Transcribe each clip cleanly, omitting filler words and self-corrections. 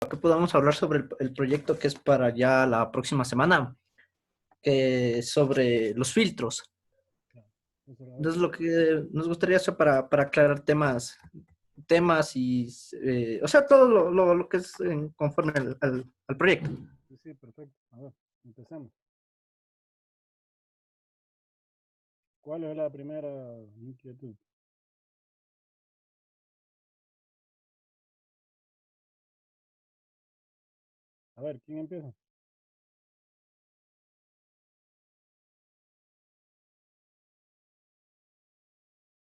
que podamos hablar sobre el proyecto que es para ya la próxima semana, que es sobre los filtros. Entonces, a ver, Entonces, lo que nos gustaría hacer para aclarar temas y, o sea, todo lo que es conforme al proyecto. sí, sí, perfecto. A ver, empecemos. ¿Cuál es la primera inquietud? A ver, ¿quién empieza?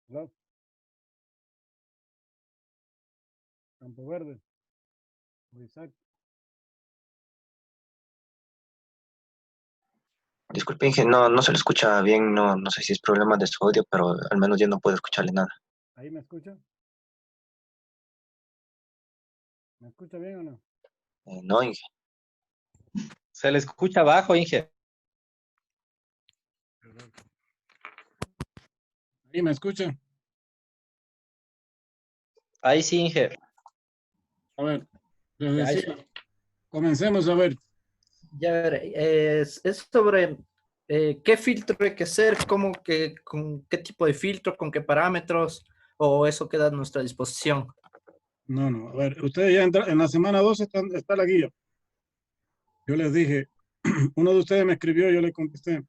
¿Blas? Campo Verde, o Isaac. Disculpe, Inge, no se le escucha bien, no sé si es problema de su audio, pero al menos yo no puedo escucharle nada. ¿Ahí me escucha? ¿Me escucha bien o no? No, Inge. Se le escucha bajo, Inge. Correcto. ¿Ahí me escucha? Ahí sí, Inge. A ver, les Ya, decía, comencemos a ver. ya veré, es sobre qué filtro hay que hacer, con qué tipo de filtro, con qué parámetros, o eso queda a nuestra disposición. No, no, a ver, ustedes ya entran, en la semana 2 está la guía. Yo les dije, uno de ustedes me escribió, yo le contesté.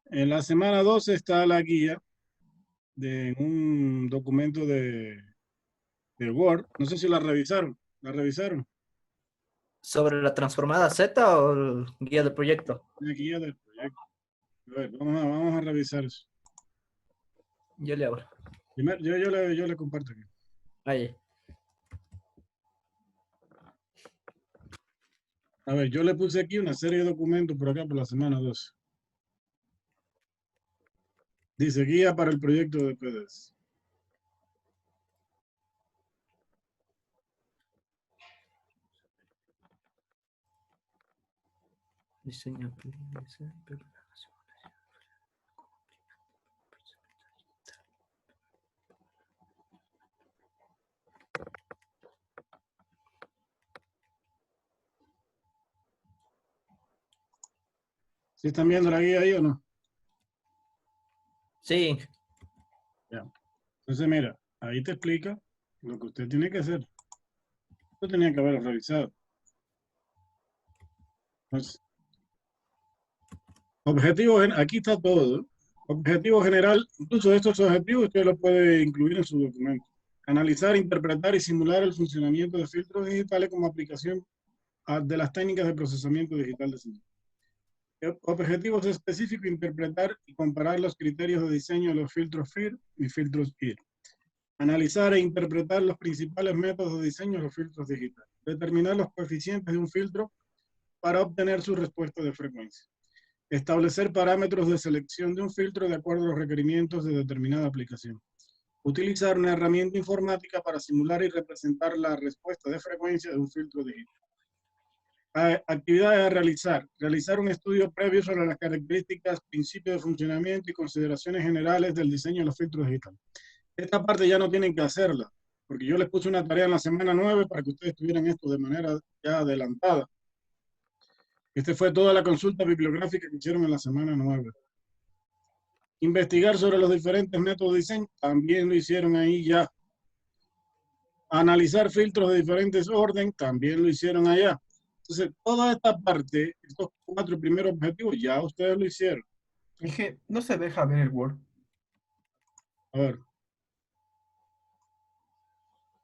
En la semana 2 está la guía de un documento de Word. No sé si la revisaron. ¿La revisaron? ¿Sobre la transformada Z o el guía del proyecto? La guía del proyecto. A ver, vamos a revisar eso. Yo le abro. Primero, yo le comparto aquí. Ahí. A ver, yo le puse aquí una serie de documentos por acá por la semana 2. Dice guía para el proyecto de PDS. Diseño. ¿Sí están viendo la guía ahí o no? Sí, Ya. Entonces, mira, ahí te explica lo que usted tiene que hacer. Yo tenía que haberlo revisado. Entonces, aquí está todo. Objetivo general, incluso estos objetivos usted lo puede incluir en su documento. Analizar, interpretar y simular el funcionamiento de filtros digitales como aplicación de las técnicas de procesamiento digital de señal. Objetivos específicos, interpretar y comparar los criterios de diseño de los filtros FIR y filtros IR. Analizar e interpretar los principales métodos de diseño de los filtros digitales. Determinar los coeficientes de un filtro para obtener su respuesta de frecuencia. Establecer parámetros de selección de un filtro de acuerdo a los requerimientos de determinada aplicación. Utilizar una herramienta informática para simular y representar la respuesta de frecuencia de un filtro digital. Actividades a realizar. Realizar un estudio previo sobre las características, principios de funcionamiento y consideraciones generales del diseño de los filtros digitales. Esta parte ya no tienen que hacerla, porque yo les puse una tarea en la semana 9 para que ustedes tuvieran esto de manera ya adelantada. Esta fue toda la consulta bibliográfica que hicieron en la semana 9. Investigar sobre los diferentes métodos de diseño, también lo hicieron ahí ya. Analizar filtros de diferentes orden, también lo hicieron allá. Entonces, toda esta parte, estos 4 primeros objetivos, ya ustedes lo hicieron. Dije, no se deja ver el Word. A ver,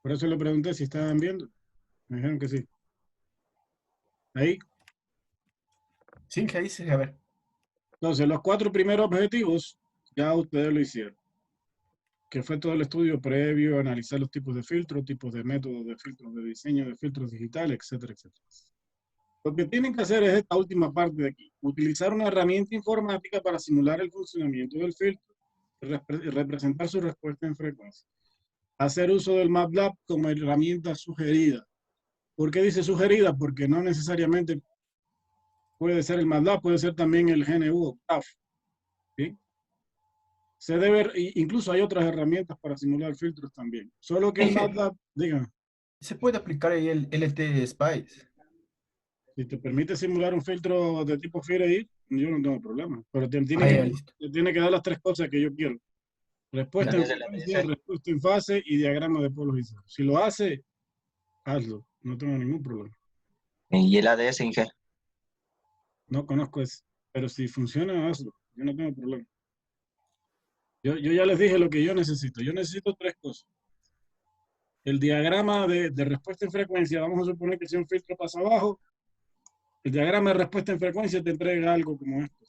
por eso le pregunté si estaban viendo. Me dijeron que sí. Ahí. Sí, que ahí se deja ver. Entonces, los 4 primeros objetivos, ya ustedes lo hicieron. Que fue todo el estudio previo, analizar los tipos de filtros, tipos de métodos de filtros de diseño de filtros digitales, etcétera, etcétera. Lo que tienen que hacer es esta última parte de aquí. Utilizar una herramienta informática para simular el funcionamiento del filtro y representar su respuesta en frecuencia. Hacer uso del MATLAB como herramienta sugerida. ¿Por qué dice sugerida? Porque no necesariamente puede ser el MATLAB, puede ser también el GNU Octave. ¿Sí? Se debe, incluso hay otras herramientas para simular filtros también. Solo que el Inge, MATLAB, dígame. Se puede aplicar ahí el LT Spice. Si te permite simular un filtro de tipo FIRE, yo no tengo problema. Pero Ah, ya, listo. te tiene que dar las tres cosas que yo quiero. Respuesta en También se le frecuencia, dice. respuesta en fase y diagrama de polos y ceros. Si lo hace, hazlo. No tengo ningún problema. ¿Y el ADS, Inge? No conozco eso. Pero si funciona, hazlo. Yo no tengo problema. Yo ya les dije lo que yo necesito. Yo necesito tres cosas. El diagrama de respuesta en frecuencia, vamos a suponer que si un filtro pasa abajo, el diagrama de respuesta en frecuencia te entrega algo como esto.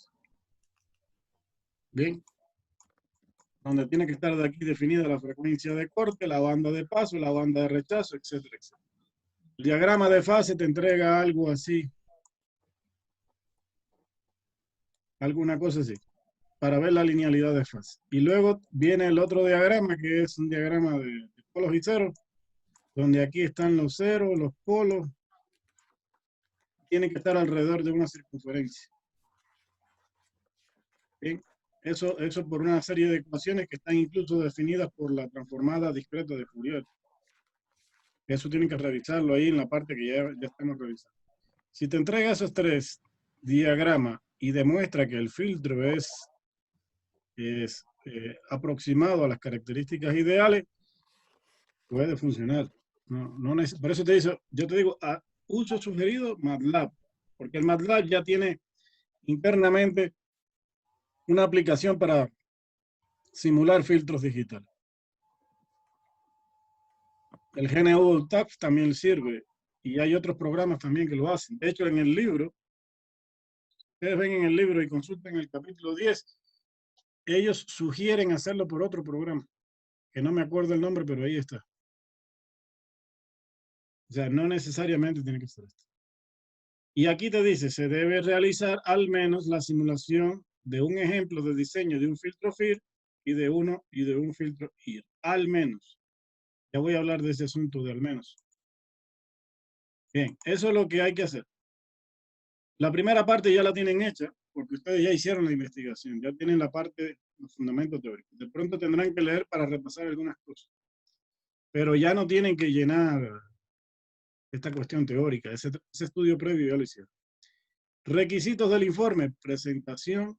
Bien. Donde tiene que estar de aquí definida la frecuencia de corte, la banda de paso, la banda de rechazo, etcétera, etcétera. El diagrama de fase te entrega algo así. Alguna cosa así. Para ver la linealidad de fase. Y luego viene el otro diagrama, que es un diagrama de polos y ceros, donde aquí están los ceros, los polos. Tienen que estar alrededor de una circunferencia. Bien. Eso por una serie de ecuaciones que están incluso definidas por la transformada discreta de Fourier. Eso tienen que revisarlo ahí en la parte que ya estamos revisando. Si te entrega esos tres diagramas y demuestra que el filtro es aproximado a las características ideales, puede funcionar. Por eso yo te digo, uso sugerido MATLAB, porque el MATLAB ya tiene internamente una aplicación para simular filtros digitales. El GNU TAF también sirve y hay otros programas también que lo hacen. De hecho, en el libro, ustedes ven en el libro y consulten el capítulo 10, ellos sugieren hacerlo por otro programa, que no me acuerdo el nombre, pero ahí está. O sea, no necesariamente tiene que ser esto. Y aquí te dice, se debe realizar al menos la simulación de un ejemplo de diseño de un filtro FIR y de un filtro IR. Al menos. Ya voy a hablar de ese asunto de al menos. Bien, eso es lo que hay que hacer. La primera parte ya la tienen hecha, porque ustedes ya hicieron la investigación, ya tienen la parte, los fundamentos teóricos. De pronto tendrán que leer para repasar algunas cosas. Pero ya no tienen que llenar esta cuestión teórica. Ese estudio previo ya lo hicieron. Requisitos del informe: presentación,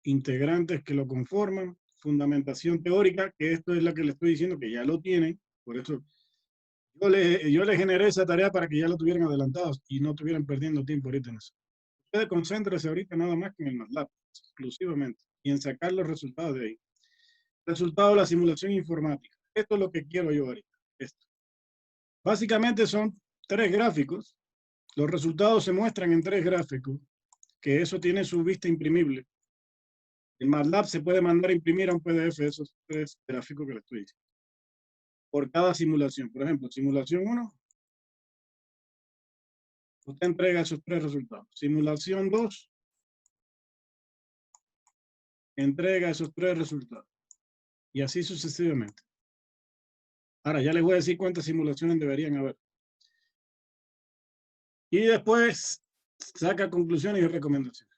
integrantes que lo conforman, fundamentación teórica, que esto es la que les estoy diciendo que ya lo tienen. Por eso yo le generé esa tarea para que ya lo tuvieran adelantados y no estuvieran perdiendo tiempo ahorita en eso. Ustedes concéntrense ahorita nada más que en el MATLAB, exclusivamente, y en sacar los resultados de ahí. Resultado de la simulación informática. Esto es lo que quiero yo ahorita. Esto. Básicamente son tres gráficos. Los resultados se muestran en tres gráficos, que eso tiene su vista imprimible. En MATLAB se puede mandar a imprimir a un PDF esos tres gráficos que le estoy diciendo. Por cada simulación. Por ejemplo, simulación 1, usted entrega esos tres resultados. Simulación 2, entrega esos tres resultados. Y así sucesivamente. Ahora, ya les voy a decir cuántas simulaciones deberían haber. Y después saca conclusiones y recomendaciones.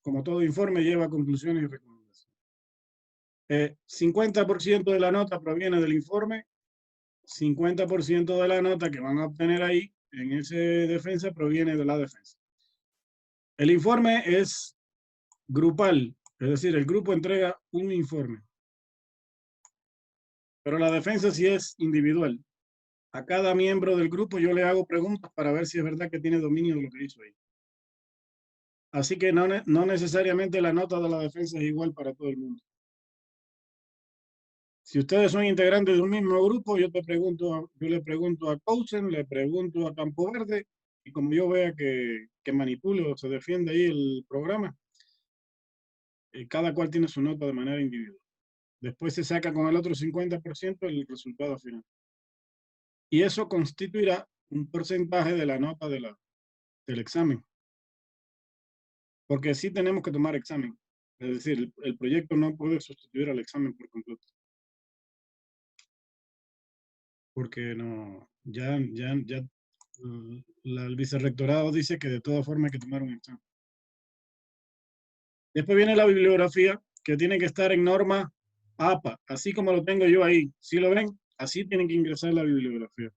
Como todo informe lleva conclusiones y recomendaciones. 50% de la nota proviene del informe, 50% de la nota que van a obtener ahí en esa defensa proviene de la defensa. El informe es grupal, es decir, el grupo entrega un informe. Pero la defensa sí es individual. A cada miembro del grupo yo le hago preguntas para ver si es verdad que tiene dominio de lo que hizo ahí. Así que no necesariamente la nota de la defensa es igual para todo el mundo. Si ustedes son integrantes de un mismo grupo, yo le pregunto a Cousen, le pregunto a Campo Verde, y como yo vea que manipule o se defiende ahí el programa, cada cual tiene su nota de manera individual. Después se saca con el otro 50% el resultado final. Y eso constituirá un porcentaje de la nota del examen. Porque sí tenemos que tomar examen. Es decir, el proyecto no puede sustituir al examen por completo. Porque no, el vicerrectorado dice que de todas formas hay que tomar un examen. Después viene la bibliografía, que tiene que estar en norma APA, así como lo tengo yo ahí. ¿Sí lo ven? Así tienen que ingresar la bibliografía.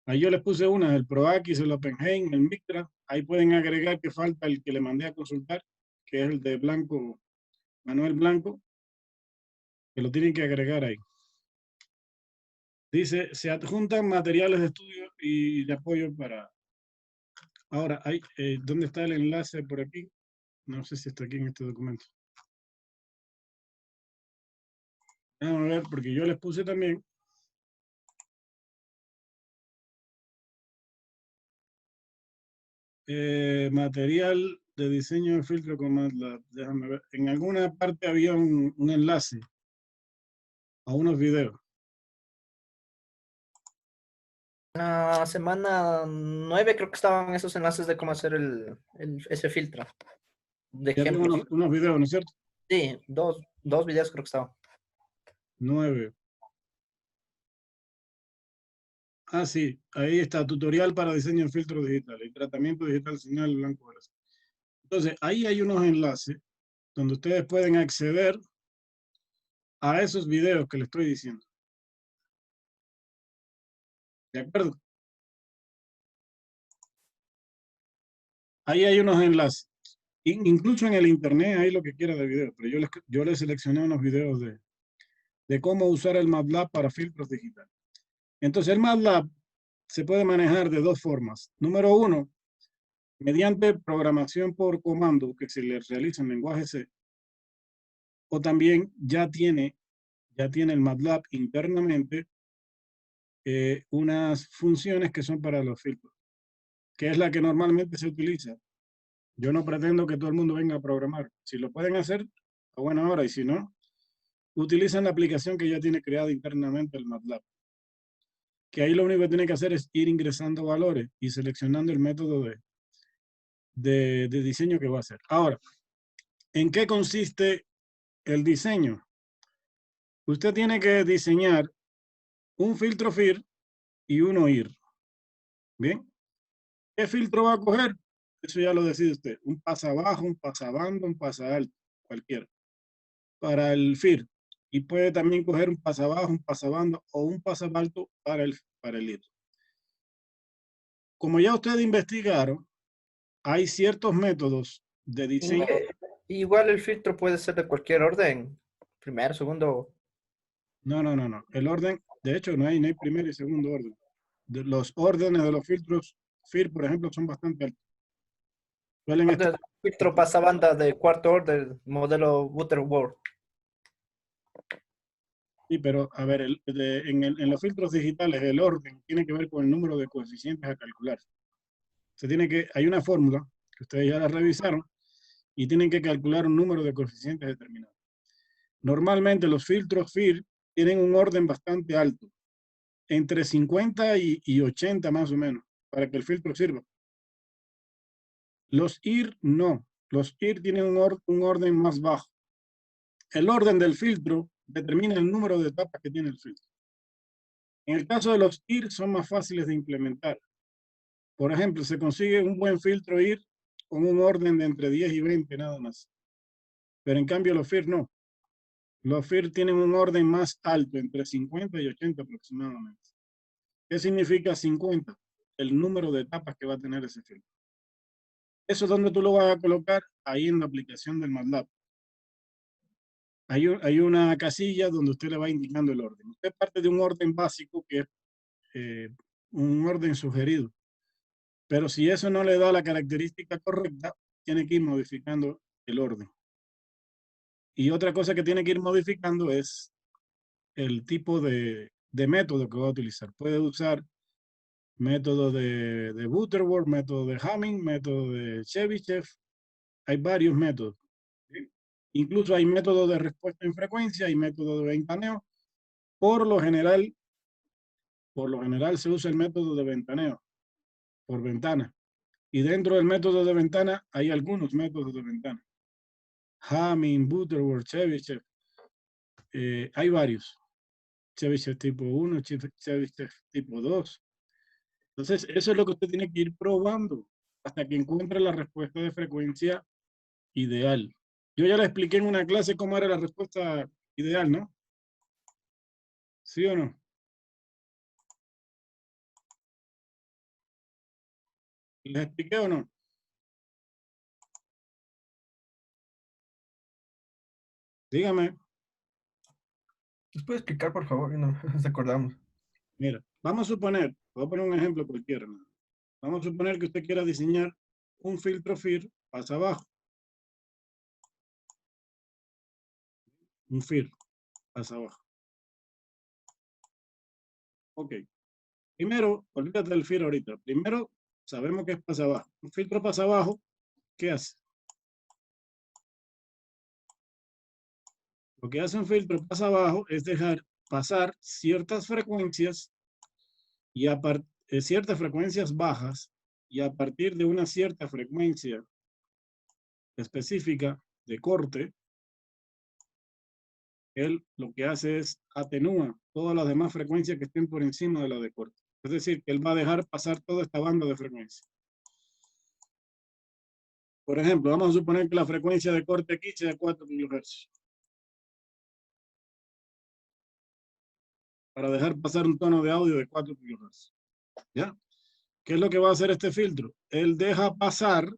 Ahí yo les puse una, el ProAxis, el Oppenheim, el Micra. Ahí pueden agregar que falta el que le mandé a consultar, que es el de Blanco, Manuel Blanco, que lo tienen que agregar ahí. Dice, se adjuntan materiales de estudio y de apoyo para... Ahora, ¿dónde está el enlace por aquí? No sé si está aquí en este documento. Vamos a ver, porque yo les puse también. Material de diseño de filtro con MATLAB. Déjame ver. En alguna parte había un enlace a unos videos. La semana 9 creo que estaban esos enlaces de cómo hacer ese filtro. De Y había ejemplos. unos videos, ¿no es cierto? Sí, dos videos creo que estaban. 9. Ah, sí, ahí está, tutorial para diseño de filtros digitales y tratamiento digital señal blanco verso. Entonces, ahí hay unos enlaces donde ustedes pueden acceder a esos videos que les estoy diciendo. ¿De acuerdo? Ahí hay unos enlaces. Incluso en el internet hay lo que quiera de videos, pero yo les seleccioné unos videos de cómo usar el MATLAB para filtros digitales. Entonces, el MATLAB se puede manejar de dos formas. Número uno, mediante programación por comando que se le realiza en lenguaje C, o también ya tiene el MATLAB internamente unas funciones que son para los filtros, que es la que normalmente se utiliza. Yo no pretendo que todo el mundo venga a programar. Si lo pueden hacer, a buena hora, y si no, utilizan la aplicación que ya tiene creada internamente el MATLAB. Que ahí lo único que tiene que hacer es ir ingresando valores y seleccionando el método de diseño que va a hacer. Ahora, ¿en qué consiste el diseño? Usted tiene que diseñar un filtro FIR y uno IR. ¿Bien? ¿Qué filtro va a coger? Eso ya lo decide usted. Un pasabajo, un pasabando, un pasalto, cualquiera. Para el FIR. Y puede también coger un pasabajo, un pasabando o un pasabalto para el IR. Como ya ustedes investigaron, hay ciertos métodos de diseño. Igual el filtro puede ser de cualquier orden. Primero, segundo. No. El orden, de hecho, no hay primero y segundo orden. Los órdenes de los filtros FIR, por ejemplo, son bastante altos. Suelen estar... El filtro pasabanda de cuarto orden, modelo Butterworth. Sí, pero a ver, en los filtros digitales el orden tiene que ver con el número de coeficientes a calcular. Hay una fórmula que ustedes ya la revisaron y tienen que calcular un número de coeficientes determinado. Normalmente los filtros FIR tienen un orden bastante alto, entre 50 y 80 más o menos, para que el filtro sirva. Los IR no. Los IR tienen un orden más bajo. El orden del filtro determina el número de etapas que tiene el filtro. En el caso de los IR son más fáciles de implementar. Por ejemplo, se consigue un buen filtro IR con un orden de entre 10 y 20 nada más. Pero en cambio los FIR no. Los FIR tienen un orden más alto, entre 50 y 80 aproximadamente. ¿Qué significa 50? El número de etapas que va a tener ese filtro. ¿Eso es donde tú lo vas a colocar? Ahí en la aplicación del MATLAB. Hay una casilla donde usted le va indicando el orden. Usted parte de un orden básico que es un orden sugerido. Pero si eso no le da la característica correcta, tiene que ir modificando el orden. Y otra cosa que tiene que ir modificando es el tipo de método que va a utilizar. Puede usar método de Butterworth, método de Hamming, método de Chebyshev. Hay varios métodos. ¿Sí? Incluso hay métodos de respuesta en frecuencia y método de ventaneo. Por lo general se usa el método de ventaneo, por ventana. Y dentro del método de ventana hay algunos métodos de ventana. Hamming, Butterworth, Chebyshev. Hay varios. Chebyshev tipo 1, Chebyshev tipo 2. Entonces, eso es lo que usted tiene que ir probando hasta que encuentre la respuesta de frecuencia ideal. Yo ya le expliqué en una clase cómo era la respuesta ideal, ¿no? ¿Sí o no? ¿Les expliqué o no? Dígame. ¿Nos puede explicar, por favor? No nos acordamos. Mira, vamos a suponer, voy a poner un ejemplo cualquiera, ¿no? Vamos a suponer que usted quiera diseñar un filtro FIR pasa abajo. Un FIR pasa abajo. Ok. Primero, olvídate del FIR ahorita. Primero, sabemos que es pasa abajo. Un filtro pasa abajo, ¿qué hace? Lo que hace un filtro pasa abajo es dejar pasar ciertas frecuencias y ciertas frecuencias bajas, y a partir de una cierta frecuencia específica de corte, él lo que hace es atenúa todas las demás frecuencias que estén por encima de la de corte. Es decir, que él va a dejar pasar toda esta banda de frecuencia. Por ejemplo, vamos a suponer que la frecuencia de corte aquí sea 4 kHz. Para dejar pasar un tono de audio de 4 kHz. ¿Ya? ¿Qué es lo que va a hacer este filtro? Él deja pasar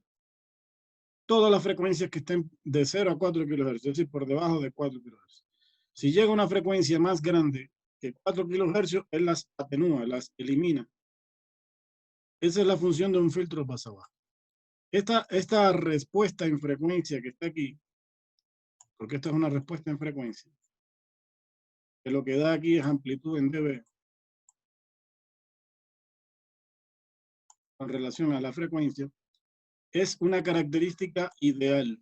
todas las frecuencias que estén de 0 a 4 kHz, es decir, por debajo de 4 kHz. Si llega una frecuencia más grande que 4 kHz, él las atenúa, las elimina. Esa es la función de un filtro pasa abajo. Esta respuesta en frecuencia que está aquí, porque esta es una respuesta en frecuencia, que lo que da aquí es amplitud en dB con relación a la frecuencia, es una característica ideal.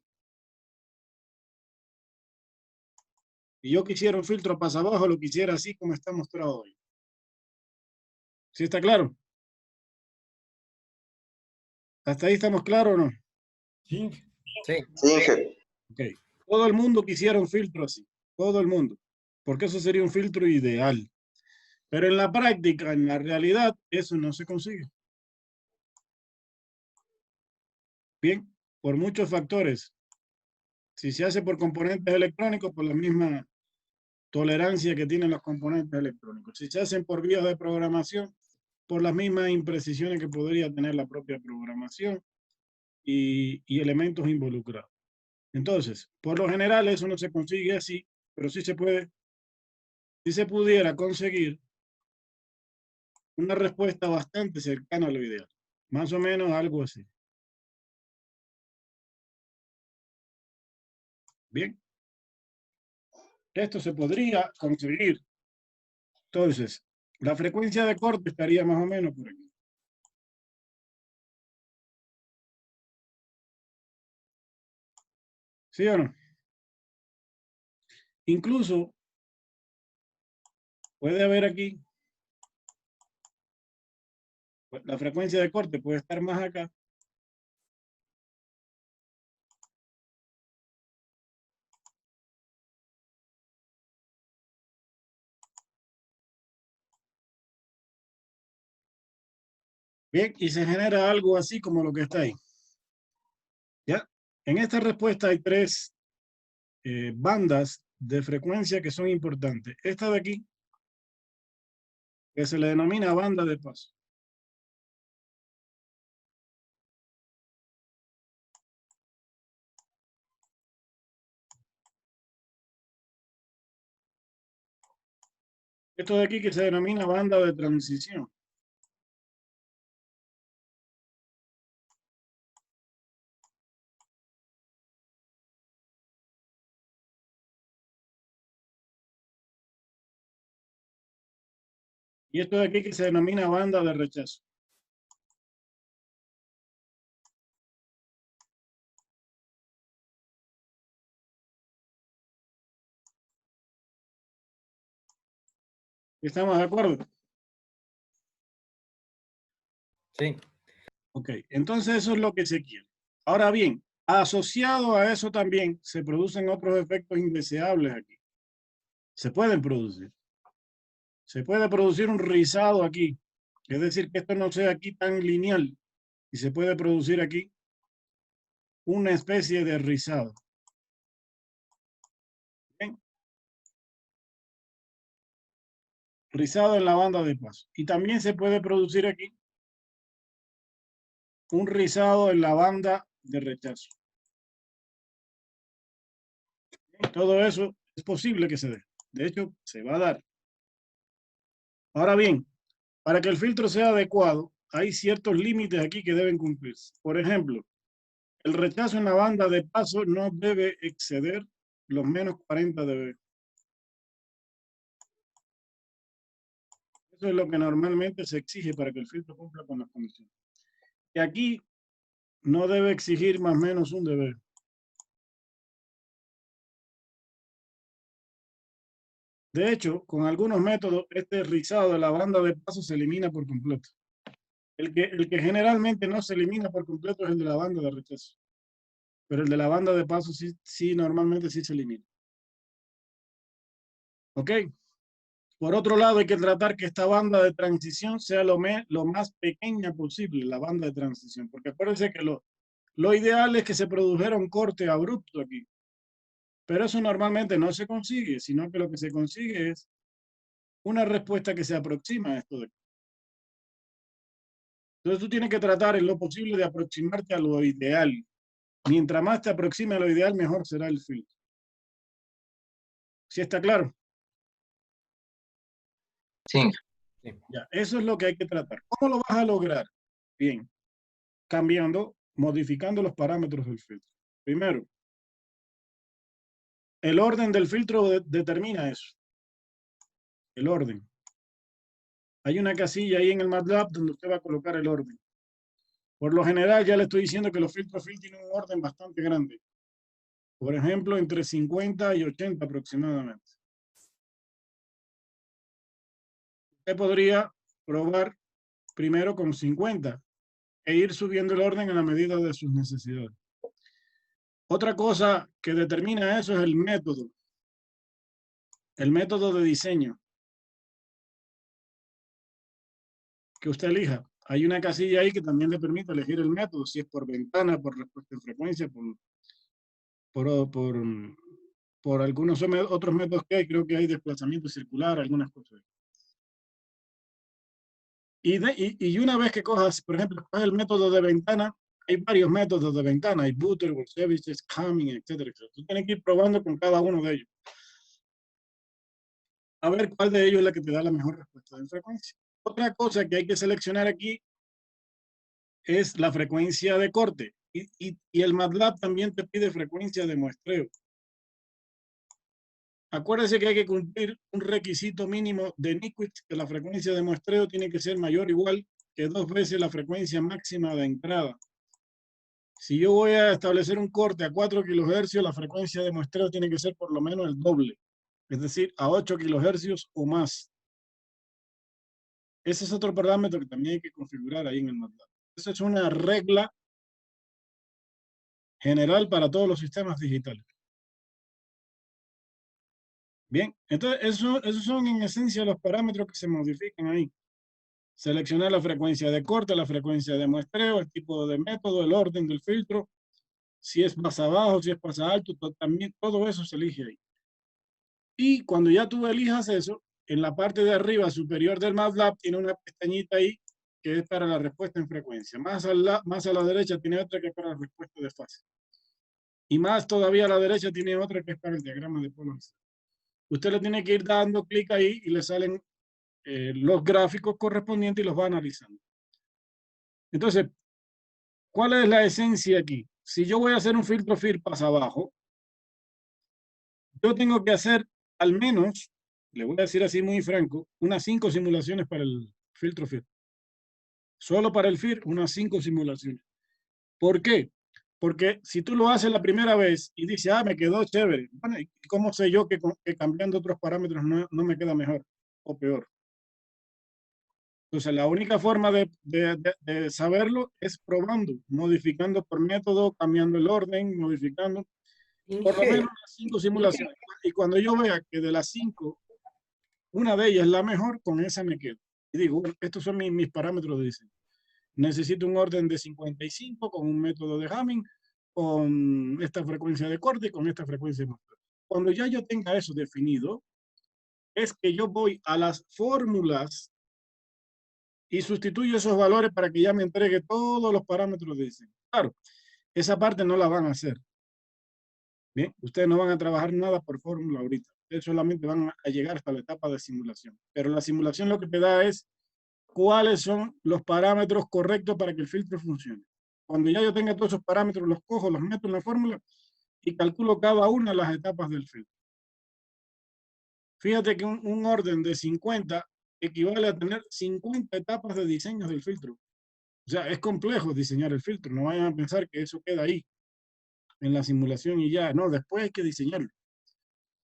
Si yo quisiera un filtro pasa abajo, lo quisiera así como está mostrado hoy. ¿Sí está claro? ¿Hasta ahí estamos claros o no? Sí. Sí. Sí, Inge. Okay. Todo el mundo quisiera un filtro así. Todo el mundo. Porque eso sería un filtro ideal. Pero en la práctica, en la realidad, eso no se consigue. Bien, por muchos factores. Si se hace por componentes electrónicos, por la misma tolerancia que tienen los componentes electrónicos. Si se hacen por vías de programación, por las mismas imprecisiones que podría tener la propia programación y elementos involucrados. Entonces, por lo general eso no se consigue así, pero sí se puede, si se pudiera conseguir una respuesta bastante cercana a lo ideal. Más o menos algo así. Bien. Esto se podría conseguir. Entonces, la frecuencia de corte estaría más o menos por aquí. ¿Sí o no? Incluso puede haber aquí, la frecuencia de corte puede estar más acá. Bien, y se genera algo así como lo que está ahí. ¿Ya? En esta respuesta hay tres bandas de frecuencia que son importantes. Esta de aquí, que se le denomina banda de paso. Esto de aquí que se denomina banda de transición. Y esto de aquí que se denomina banda de rechazo. ¿Estamos de acuerdo? Sí. Ok, entonces eso es lo que se quiere. Ahora bien, asociado a eso también se producen otros efectos indeseables aquí. Se pueden producir. Se puede producir un rizado aquí. Es decir, que esto no sea aquí tan lineal. Y se puede producir aquí una especie de rizado. ¿Bien? Rizado en la banda de paso. Y también se puede producir aquí un rizado en la banda de rechazo. Todo eso es posible que se dé. De hecho, se va a dar. Ahora bien, para que el filtro sea adecuado, hay ciertos límites aquí que deben cumplirse. Por ejemplo, el rechazo en la banda de paso no debe exceder los menos 40 dB. Eso es lo que normalmente se exige para que el filtro cumpla con las condiciones. Y aquí no debe exigir más o menos 1 dB. De hecho, con algunos métodos, este rizado de la banda de paso se elimina por completo. El que generalmente no se elimina por completo es el de la banda de rechazo. Pero el de la banda de paso sí normalmente sí se elimina. ¿Ok? Por otro lado, hay que tratar que esta banda de transición sea lo más pequeña posible, la banda de transición. Porque acuérdense que lo ideal es que se produjera un corte abrupto aquí. Pero eso normalmente no se consigue, sino que lo que se consigue es una respuesta que se aproxima a esto de aquí. Entonces tú tienes que tratar en lo posible de aproximarte a lo ideal. Mientras más te aproxime a lo ideal, mejor será el filtro. ¿Sí está claro? Sí, Ya, eso es lo que hay que tratar. ¿Cómo lo vas a lograr? Bien, modificando los parámetros del filtro. Primero, el orden del filtro determina eso. El orden. Hay una casilla ahí en el MATLAB donde usted va a colocar el orden. Por lo general, ya le estoy diciendo que los filtros FIL tienen un orden bastante grande. Por ejemplo, entre 50 y 80 aproximadamente. Usted podría probar primero con 50 e ir subiendo el orden a la medida de sus necesidades. Otra cosa que determina eso es el método de diseño que usted elija. Hay una casilla ahí que también le permite elegir el método, si es por ventana, por respuesta en frecuencia, por algunos otros métodos que hay, creo que hay desplazamiento circular, algunas cosas. Y una vez que cojas, por ejemplo, coges el método de ventana, hay varios métodos de ventana, hay Butterworth, Services, Cumming, etcétera, etcétera. Tú tienes que ir probando con cada uno de ellos. A ver cuál de ellos es la que te da la mejor respuesta de frecuencia. Otra cosa que hay que seleccionar aquí es la frecuencia de corte. Y el MATLAB también te pide frecuencia de muestreo. Acuérdese que hay que cumplir un requisito mínimo de Nyquist, que la frecuencia de muestreo tiene que ser mayor o igual que 2 veces la frecuencia máxima de entrada. Si yo voy a establecer un corte a 4 kHz, la frecuencia de muestreo tiene que ser por lo menos el doble, es decir, a 8 kHz o más. Ese es otro parámetro que también hay que configurar ahí en el MATLAB. Esa es una regla general para todos los sistemas digitales. Bien, entonces esos son en esencia los parámetros que se modifican ahí. Seleccionar la frecuencia de corte, la frecuencia de muestreo, el tipo de método, el orden del filtro, si es pasa bajo, si es pasa alto, también todo eso se elige ahí. Y cuando ya tú elijas eso, en la parte de arriba superior del MATLAB tiene una pestañita ahí que es para la respuesta en frecuencia. Más a la derecha tiene otra que es para la respuesta de fase. Y más todavía a la derecha tiene otra que es para el diagrama de polarización. Usted le tiene que ir dando clic ahí y le salen los gráficos correspondientes y los va analizando. Entonces, ¿cuál es la esencia aquí? Si yo voy a hacer un filtro FIR pasa abajo, yo tengo que hacer al menos, le voy a decir así muy franco, unas 5 simulaciones para el filtro FIR. Solo para el FIR, unas 5 simulaciones. ¿Por qué? Porque si tú lo haces la primera vez y dices, me quedó chévere, bueno, ¿y cómo sé yo que cambiando otros parámetros no me queda mejor o peor? Entonces, la única forma de saberlo es probando, modificando por método, cambiando el orden, modificando. Por lo menos las 5 simulaciones. Y cuando yo vea que de las 5, una de ellas es la mejor, con esa me quedo. Y digo, bueno, estos son mis parámetros de diseño. Necesito un orden de 55 con un método de Hamming, con esta frecuencia de corte y con esta frecuencia de muestreo. Cuando ya yo tenga eso definido, es que yo voy a las fórmulas y sustituyo esos valores para que ya me entregue todos los parámetros de diseño. Claro, esa parte no la van a hacer. Bien, ustedes no van a trabajar nada por fórmula ahorita. Ustedes solamente van a llegar hasta la etapa de simulación. Pero la simulación lo que te da es cuáles son los parámetros correctos para que el filtro funcione. Cuando ya yo tenga todos esos parámetros, los cojo, los meto en la fórmula y calculo cada una de las etapas del filtro. Fíjate que un orden de 50 equivale a tener 50 etapas de diseño del filtro. O sea, es complejo diseñar el filtro. No vayan a pensar que eso queda ahí en la simulación y ya. No, después hay que diseñarlo.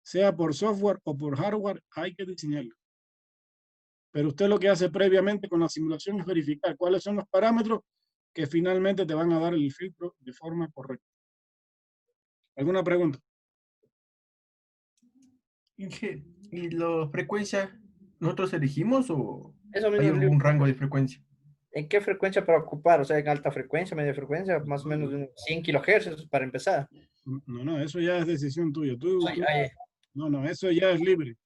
Sea por software o por hardware, hay que diseñarlo. Pero usted lo que hace previamente con la simulación es verificar cuáles son los parámetros que finalmente te van a dar el filtro de forma correcta. ¿Alguna pregunta? Inge, ¿y la frecuencia nosotros elegimos o Eso hay mismo, algún rango de frecuencia? ¿en qué frecuencia para ocupar? O sea, en alta frecuencia, media frecuencia, más o menos de unos 100 kilohertz para empezar. No, eso ya es decisión tuya. Ay, ay, No, eso ya es libre.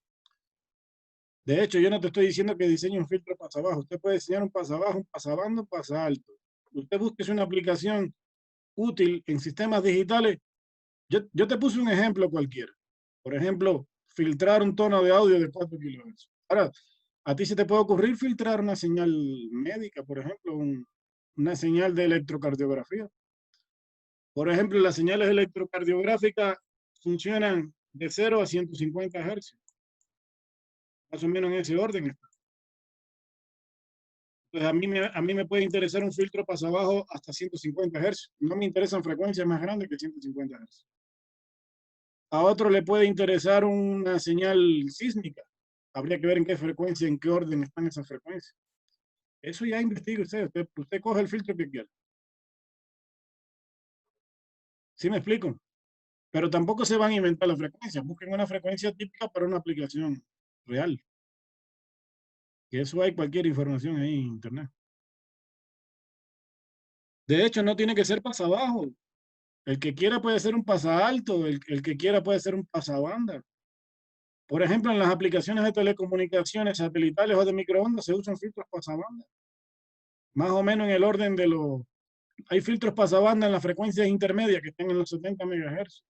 De hecho, yo no te estoy diciendo que diseñe un filtro pasa abajo. Usted puede diseñar un pasa abajo, un pasa banda, un pasa alto. Usted busque una aplicación útil en sistemas digitales. Yo te puse un ejemplo cualquiera. Por ejemplo, filtrar un tono de audio de 4 kHz. Ahora, a ti se te puede ocurrir filtrar una señal médica, por ejemplo, una señal de electrocardiografía. Por ejemplo, las señales electrocardiográficas funcionan de 0 a 150 Hz. Más o menos en ese orden. Entonces, a mí me puede interesar un filtro pasa abajo hasta 150 Hz. No me interesan frecuencias más grandes que 150 Hz. A otro le puede interesar una señal sísmica. Habría que ver en qué frecuencia, en qué orden están esas frecuencias. Eso ya investiga usted coge el filtro que quiera. ¿Sí me explico? Pero tampoco se van a inventar las frecuencias. Busquen una frecuencia típica para una aplicación real. Que eso hay cualquier información ahí en internet. De hecho, no tiene que ser pasa abajo. El que quiera puede ser un pasa alto, el que quiera puede ser un pasa banda. Por ejemplo, en las aplicaciones de telecomunicaciones satelitales o de microondas se usan filtros pasabanda. Más o menos en el orden de los... Hay filtros pasabanda en las frecuencias intermedias que están en los 70 MHz.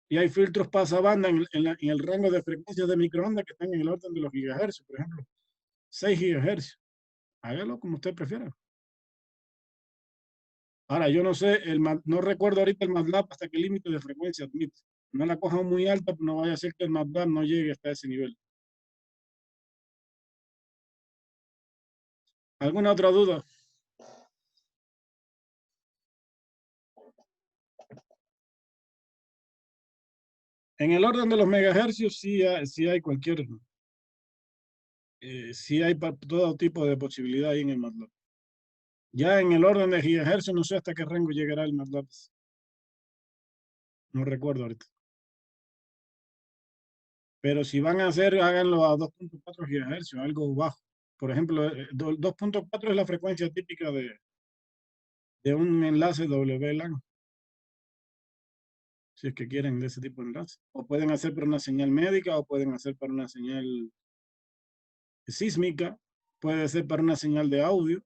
Y hay filtros pasabanda en el rango de frecuencias de microondas que están en el orden de los gigahercios. Por ejemplo, 6 gigahercios. Hágalo como usted prefiera. Ahora, yo no sé, no recuerdo ahorita el MATLAB hasta qué límite de frecuencia admite. No la cojan muy alta, no vaya a ser que el MATLAB no llegue hasta ese nivel. ¿Alguna otra duda? En el orden de los megahercios sí hay cualquier, sí hay todo tipo de posibilidad ahí en el MATLAB. Ya en el orden de gigahercios no sé hasta qué rango llegará el MATLAB. No recuerdo ahorita. Pero si van a hacer, háganlo a 2.4 gigahercios, algo bajo. Por ejemplo, 2.4 es la frecuencia típica de un enlace WLAN. Si es que quieren de ese tipo de enlace. O pueden hacer para una señal médica o pueden hacer para una señal sísmica. Puede ser para una señal de audio.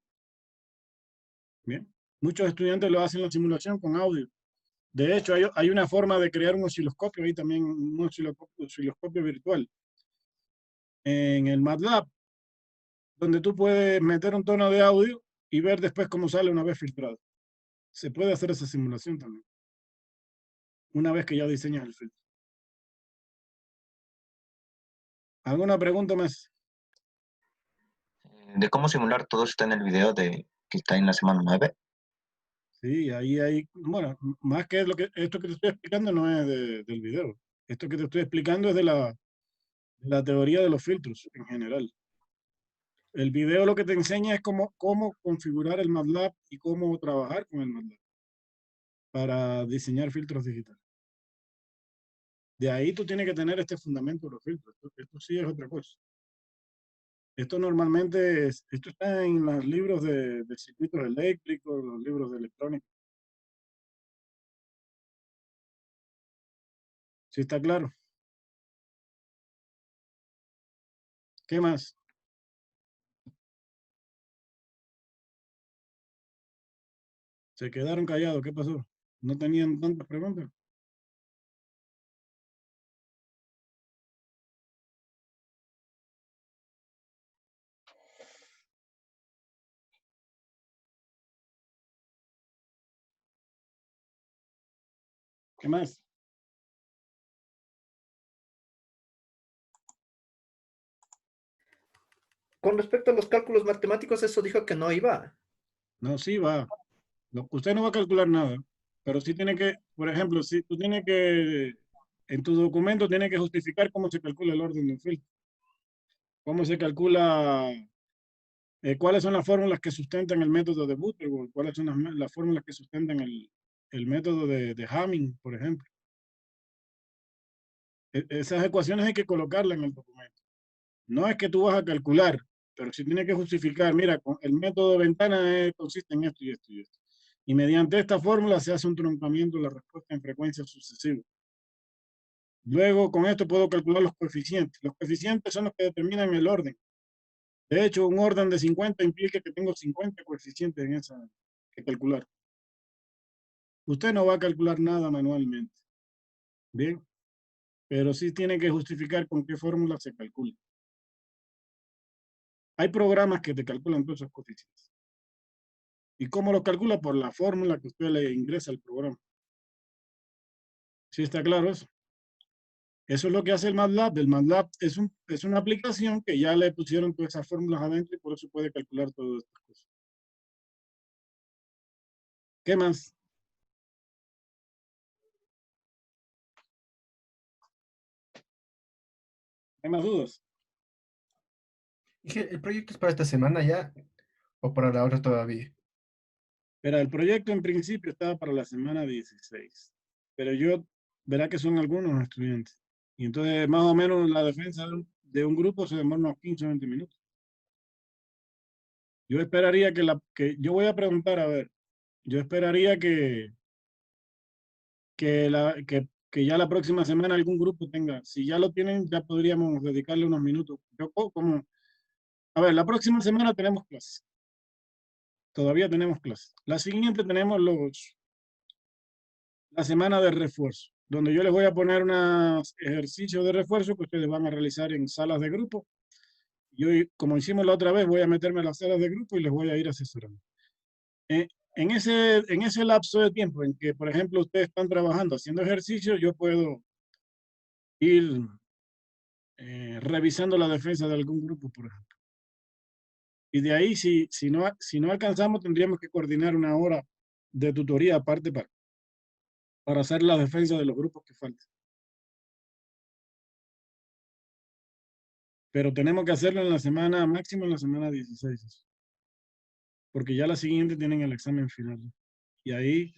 Bien. Muchos estudiantes lo hacen la simulación con audio. De hecho, hay una forma de crear un osciloscopio, ahí también un osciloscopio virtual. En el MATLAB, donde tú puedes meter un tono de audio y ver después cómo sale una vez filtrado. Se puede hacer esa simulación también. Una vez que ya diseñas el filtro. ¿Alguna pregunta más? De cómo simular todo está en el video que está en la semana 9. Sí, ahí hay, bueno, más que esto que te estoy explicando no es del video. Esto que te estoy explicando es de la teoría de los filtros en general. El video lo que te enseña es cómo configurar el MATLAB y cómo trabajar con el MATLAB para diseñar filtros digitales. De ahí tú tienes que tener este fundamento de los filtros. Esto sí es otra cosa. Esto normalmente, esto está en los libros de circuitos eléctricos, los libros de electrónica. ¿Sí está claro? ¿Qué más? Se quedaron callados. ¿Qué pasó? ¿No tenían tantas preguntas? ¿Qué más? Con respecto a los cálculos matemáticos, eso dijo que no iba. No, sí va. Usted no va a calcular nada, pero sí tiene que, por ejemplo, si tú tienes que, en tu documento tiene que justificar cómo se calcula el orden de un filtro, cómo se calcula, cuáles son las fórmulas que sustentan el método de Butterworth, cuáles son las fórmulas que sustentan el método de Hamming, por ejemplo. Esas ecuaciones hay que colocarlas en el documento. No es que tú vas a calcular, pero sí tienes que justificar, mira, el método de ventana consiste en esto y esto y esto. Y mediante esta fórmula se hace un truncamiento de la respuesta en frecuencia sucesiva. Luego, con esto puedo calcular los coeficientes. Los coeficientes son los que determinan el orden. De hecho, un orden de 50 implica que tengo 50 coeficientes en esa que calcular. Usted no va a calcular nada manualmente. Bien, pero sí tiene que justificar con qué fórmula se calcula. Hay programas que te calculan todos esos coeficientes. ¿Y cómo lo calcula? Por la fórmula que usted le ingresa al programa. ¿Sí está claro eso? Eso es lo que hace el MATLAB. El MATLAB es una aplicación que ya le pusieron todas esas fórmulas adentro y por eso puede calcular todas estas cosas. ¿Qué más? ¿Hay más dudas? Inge, ¿el proyecto es para esta semana ya o para la otra todavía? Pero el proyecto en principio estaba para la semana 16. Pero verá que son algunos estudiantes. Y entonces más o menos la defensa de un grupo se demora unos 15 o 20 minutos. Yo esperaría yo voy a preguntar, a ver, yo esperaría que ya la próxima semana algún grupo tenga, si ya lo tienen, ya podríamos dedicarle unos minutos. A ver, la próxima semana tenemos clases. Todavía tenemos clases. La siguiente tenemos la semana de refuerzo, donde yo les voy a poner unos ejercicios de refuerzo que ustedes van a realizar en salas de grupo. Yo, como hicimos la otra vez, voy a meterme a las salas de grupo y les voy a ir asesorando. En ese lapso de tiempo en que, por ejemplo, ustedes están trabajando, haciendo ejercicio, yo puedo ir revisando la defensa de algún grupo, por ejemplo. Y de ahí, si no alcanzamos, tendríamos que coordinar una hora de tutoría aparte para hacer la defensa de los grupos que faltan. Pero tenemos que hacerlo en la semana, máximo en la semana 16. Porque ya la siguiente tienen el examen final. Y ahí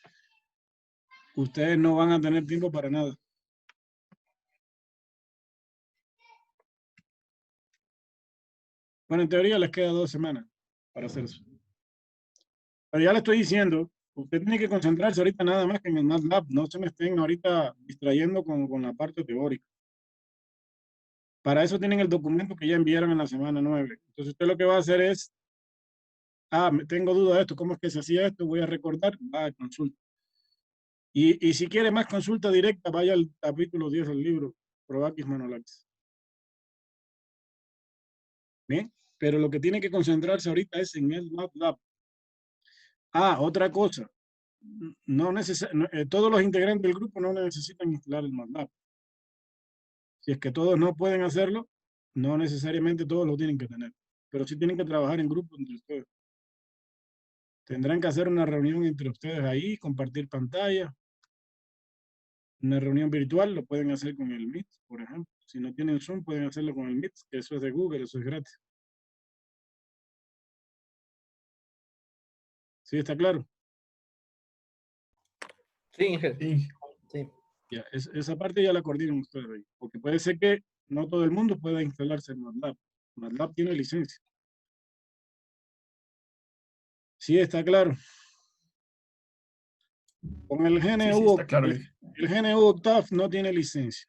ustedes no van a tener tiempo para nada. Bueno, en teoría les queda 2 semanas para hacer eso. Pero ya le estoy diciendo, usted tiene que concentrarse ahorita nada más que en el MATLAB. No se me estén ahorita distrayendo con la parte teórica. Para eso tienen el documento que ya enviaron en la semana 9. Entonces usted lo que va a hacer es, tengo duda de esto, ¿cómo es que se hacía esto? Voy a recordar, va a consulta. Y si quiere más consulta directa, vaya al capítulo 10 del libro, Probakis Manolax. ¿Bien? Pero lo que tiene que concentrarse ahorita es en el MATLAB. Otra cosa. Todos los integrantes del grupo no necesitan instalar el MATLAB. Si es que todos no pueden hacerlo, no necesariamente todos lo tienen que tener. Pero sí tienen que trabajar en grupo entre ustedes. Tendrán que hacer una reunión entre ustedes ahí, compartir pantalla. Una reunión virtual lo pueden hacer con el Meet, por ejemplo. Si no tienen Zoom, pueden hacerlo con el Meet, que eso es de Google, eso es gratis. ¿Sí está claro? Sí, Inge. Sí. Sí. Ya, esa parte ya la coordinan ustedes ahí. Porque puede ser que no todo el mundo pueda instalarse en MATLAB. MATLAB tiene licencia. Sí está claro. Con el Sí, GNU, está claro. el GNU Octave no tiene licencia,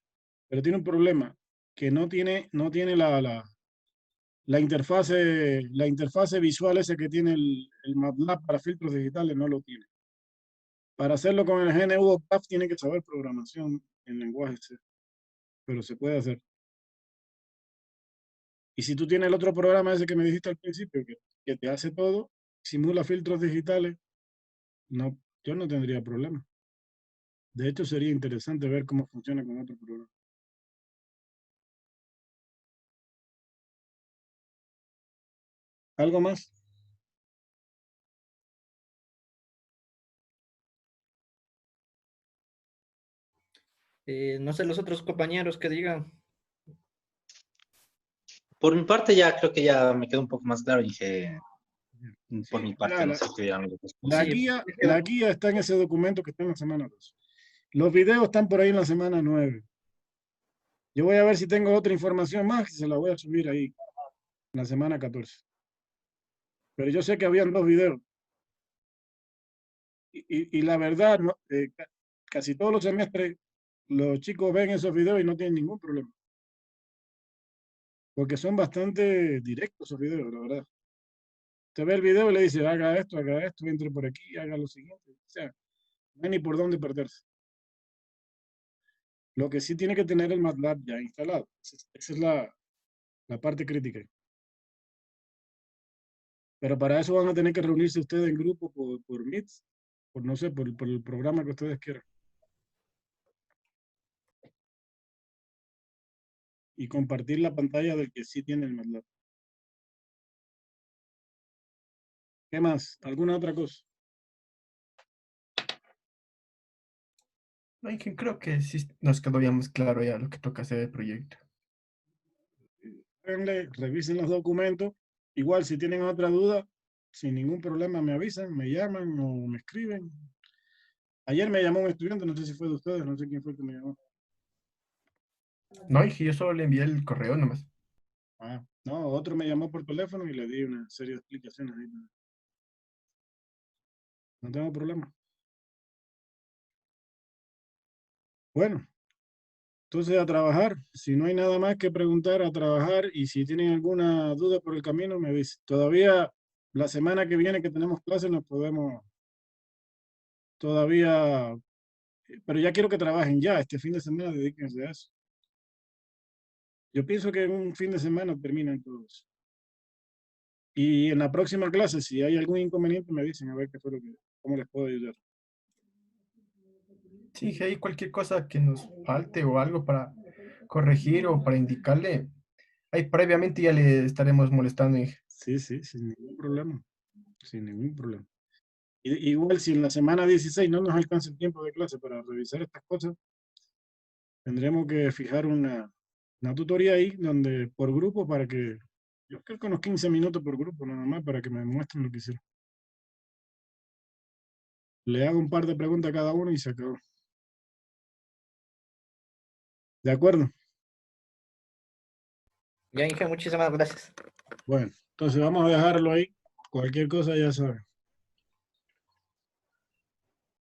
pero tiene un problema, que no tiene la interfase visual ese que tiene el MATLAB para filtros digitales, no lo tiene. Para hacerlo con el GNU Octave tiene que saber programación en lenguaje C, pero se puede hacer. Y si tú tienes el otro programa ese que me dijiste al principio, que te hace todo, simula filtros digitales, no, yo no tendría problema. De hecho, sería interesante ver cómo funciona con otro programa. ¿Algo más? No sé, los otros compañeros que digan. Por mi parte ya creo que ya me quedó un poco más claro, Inge. Por Sí, mi parte, no sé qué dirán los otros. Sí, la guía está en ese documento que está en la semana 2. Los videos están por ahí en la semana 9. Yo voy a ver si tengo otra información más y se la voy a subir ahí en la semana 14. Pero yo sé que habían 2 videos. Y la verdad, no, casi todos los semestres los chicos ven esos videos y no tienen ningún problema. Porque son bastante directos esos videos, la verdad. Usted ve el video y le dice, haga esto, entre por aquí, haga lo siguiente. O sea, no hay ni por dónde perderse. Lo que sí tiene que tener el MATLAB ya instalado. Esa es la parte crítica. Pero para eso van a tener que reunirse ustedes en grupo por Meet, por no sé, por el programa que ustedes quieran. Y compartir la pantalla del que sí tiene el MATLAB. ¿Qué más? ¿Alguna otra cosa? No, Inge, creo que sí nos quedó ya más claro ya lo que toca hacer el proyecto. Revisen los documentos. Igual, si tienen otra duda, sin ningún problema me avisan, me llaman o me escriben. Ayer me llamó un estudiante, no sé si fue de ustedes, no sé quién fue el que me llamó. No, Inge, yo solo le envié el correo nomás. No, otro me llamó por teléfono y le di una serie de explicaciones. No tengo problema. Bueno, entonces a trabajar. Si no hay nada más que preguntar, a trabajar. Y si tienen alguna duda por el camino, me avisen. Todavía la semana que viene que tenemos clases nos podemos todavía, pero ya quiero que trabajen ya. Este fin de semana dedíquense a eso. Yo pienso que en un fin de semana terminan todos. Y en la próxima clase, si hay algún inconveniente, me dicen a ver qué fue cómo les puedo ayudar. Sí, Inge, hay cualquier cosa que nos falte o algo para corregir o para indicarle, ahí previamente ya le estaremos molestando, Inge. Sí, sin ningún problema. Sin ningún problema. Igual si en la semana 16 no nos alcanza el tiempo de clase para revisar estas cosas, tendremos que fijar una tutoría ahí donde por grupo para que, yo creo que unos 15 minutos por grupo nada más para que me muestren lo que hicieron. Le hago un par de preguntas a cada uno y se acabó. ¿De acuerdo? Ya, Inge, muchísimas gracias. Bueno, entonces vamos a dejarlo ahí. Cualquier cosa ya saben.